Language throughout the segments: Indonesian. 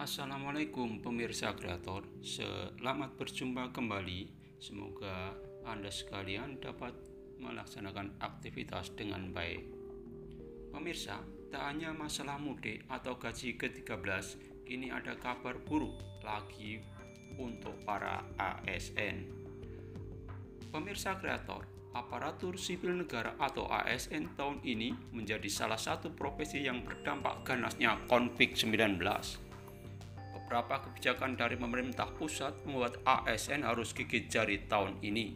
Assalamualaikum pemirsa kreator, selamat berjumpa kembali. Semoga Anda sekalian dapat melaksanakan aktivitas dengan baik. Pemirsa, tak hanya masalah mudik atau gaji ke-13, kini ada kabar buruk lagi untuk para ASN. Pemirsa kreator, aparatur sipil negara atau ASN tahun ini menjadi salah satu profesi yang berdampak ganasnya COVID-19. Beberapa kebijakan dari pemerintah pusat membuat ASN harus gigit jari tahun ini.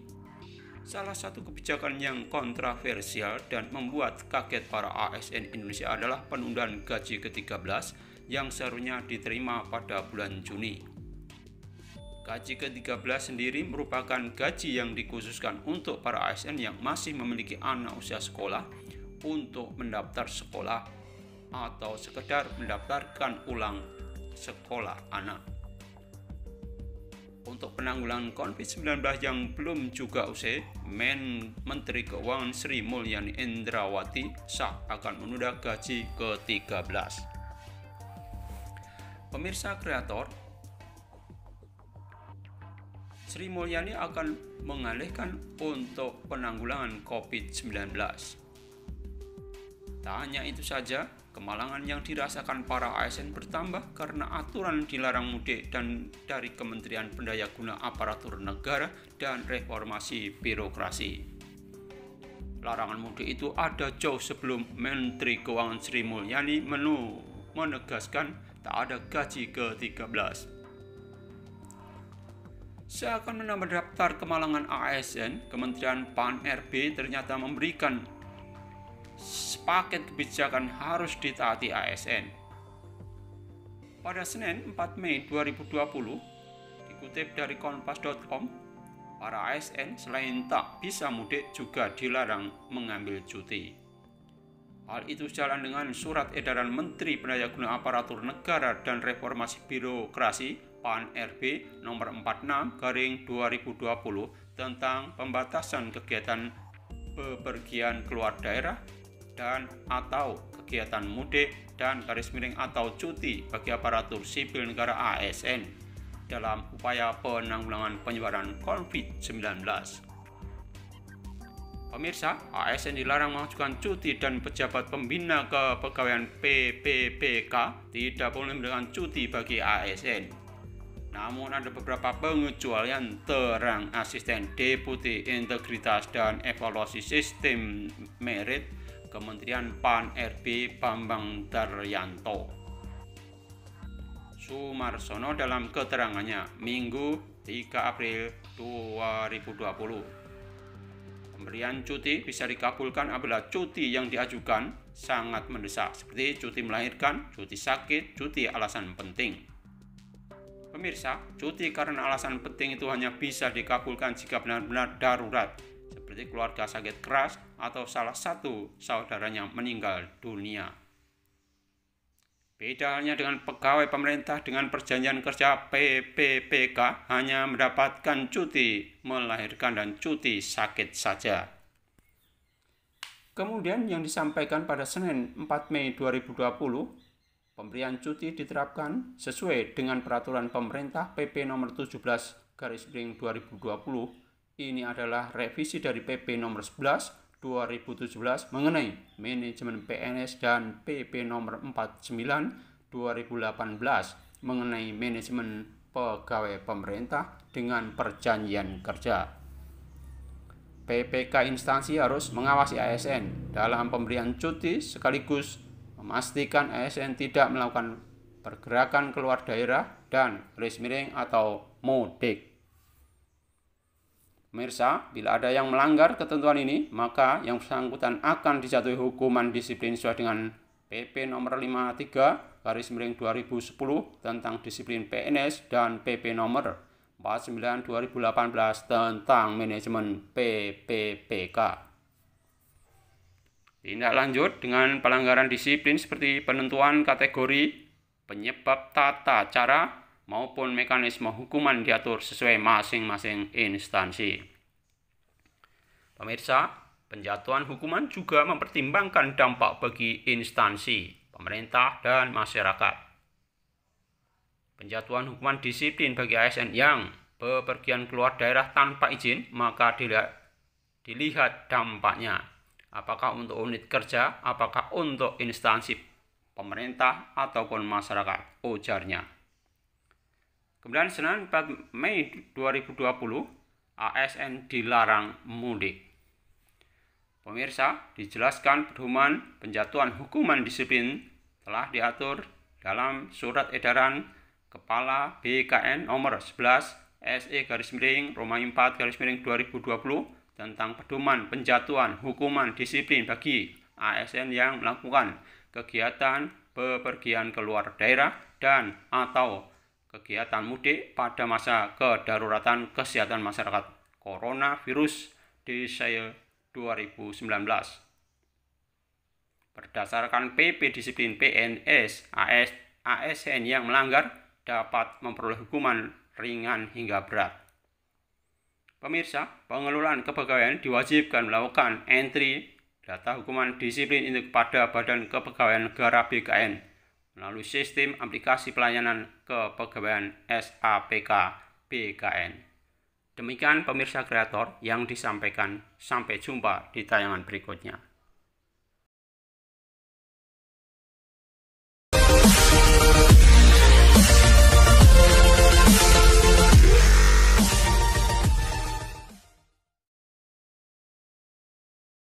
Salah satu kebijakan yang kontroversial dan membuat kaget para ASN Indonesia adalah penundaan gaji ke-13 yang seharusnya diterima pada bulan Juni. Gaji ke-13 sendiri merupakan gaji yang dikhususkan untuk para ASN yang masih memiliki anak usia sekolah untuk mendaftar sekolah atau sekedar mendaftarkan ulang sekolah anak. Untuk penanggulangan COVID-19 yang belum juga usai, Menteri Keuangan Sri Mulyani Indrawati sah akan menunda gaji ke-13. Pemirsa kreator, Sri Mulyani akan mengalihkan untuk penanggulangan COVID-19. Tak hanya itu saja, kemalangan yang dirasakan para ASN bertambah karena aturan dilarang mudik dan dari Kementerian Pendayaguna Aparatur Negara dan Reformasi Birokrasi. Larangan mudik itu ada jauh sebelum Menteri Keuangan Sri Mulyani menegaskan tak ada gaji ke-13. Seakan menambah daftar kemalangan ASN, Kementerian PAN-RB ternyata memberikan paket kebijakan harus ditaati ASN. Pada Senin 4 Mei 2020, dikutip dari kompas.com, para ASN selain tak bisa mudik juga dilarang mengambil cuti. Hal itu sejalan dengan surat edaran Menteri Pendayaguna Aparatur Negara dan Reformasi Birokrasi PAN-RB nomor 46/2020 tentang pembatasan kegiatan bepergian keluar daerah dan atau kegiatan mudik dan atau cuti bagi aparatur sipil negara ASN dalam upaya penanggulangan penyebaran COVID-19. Pemirsa, ASN dilarang mengajukan cuti dan pejabat pembina kepegawaian PPPK tidak boleh memberikan cuti bagi ASN. Namun ada beberapa pengecualian terang asisten Deputi Integritas dan Evaluasi Sistem Merit Kementerian PAN-RB Bambang Daryanto Sumarsono dalam keterangannya Minggu 3 April 2020. Pemberian cuti bisa dikabulkan apabila cuti yang diajukan sangat mendesak seperti cuti melahirkan, cuti sakit, cuti alasan penting. Pemirsa, cuti karena alasan penting itu hanya bisa dikabulkan jika benar-benar darurat, seperti keluarga sakit keras atau salah satu saudaranya meninggal dunia. Beda halnya dengan pegawai pemerintah dengan perjanjian kerja PPPK hanya mendapatkan cuti melahirkan dan cuti sakit saja. Kemudian yang disampaikan pada Senin 4 Mei 2020, pemberian cuti diterapkan sesuai dengan peraturan pemerintah PP nomor 17/2020. Ini adalah revisi dari PP nomor 11/2017 mengenai manajemen PNS dan PP nomor 49/2018 mengenai manajemen pegawai pemerintah dengan perjanjian kerja. PPK instansi harus mengawasi ASN dalam pemberian cuti sekaligus memastikan ASN tidak melakukan pergerakan keluar daerah dan garis miring atau mudik. Pemirsa, bila ada yang melanggar ketentuan ini, maka yang bersangkutan akan dijatuhi hukuman disiplin sesuai dengan PP nomor 53/2010 tentang disiplin PNS dan PP nomor 49/2018 tentang manajemen PPPK. Tindak lanjut dengan pelanggaran disiplin seperti penentuan kategori, penyebab tata cara, maupun mekanisme hukuman diatur sesuai masing-masing instansi. Pemirsa, penjatuhan hukuman juga mempertimbangkan dampak bagi instansi, pemerintah, dan masyarakat. penjatuhan hukuman disiplin bagi ASN yang bepergian keluar daerah tanpa izin, maka dilihat dampaknya. Apakah untuk unit kerja, apakah untuk instansi pemerintah, ataupun masyarakat, ujarnya. Kemudian Senin 4 Mei 2020, ASN dilarang mudik. Pemirsa, dijelaskan pedoman penjatuhan hukuman disiplin telah diatur dalam Surat Edaran Kepala BKN nomor 11 SE/Romawi 4/2020 tentang pedoman penjatuhan hukuman disiplin bagi ASN yang melakukan kegiatan bepergian keluar daerah dan atau kegiatan mudik pada masa kedaruratan kesehatan masyarakat coronavirus Desember 2019. Berdasarkan PP Disiplin PNS, ASN yang melanggar dapat memperoleh hukuman ringan hingga berat. Pemirsa, pengelolaan kepegawaian diwajibkan melakukan entry data hukuman disiplin itu kepada Badan Kepegawaian Negara BKN melalui sistem aplikasi pelayanan kepegawaian SAPK BKN. Demikian pemirsa kreator yang disampaikan. Sampai jumpa di tayangan berikutnya.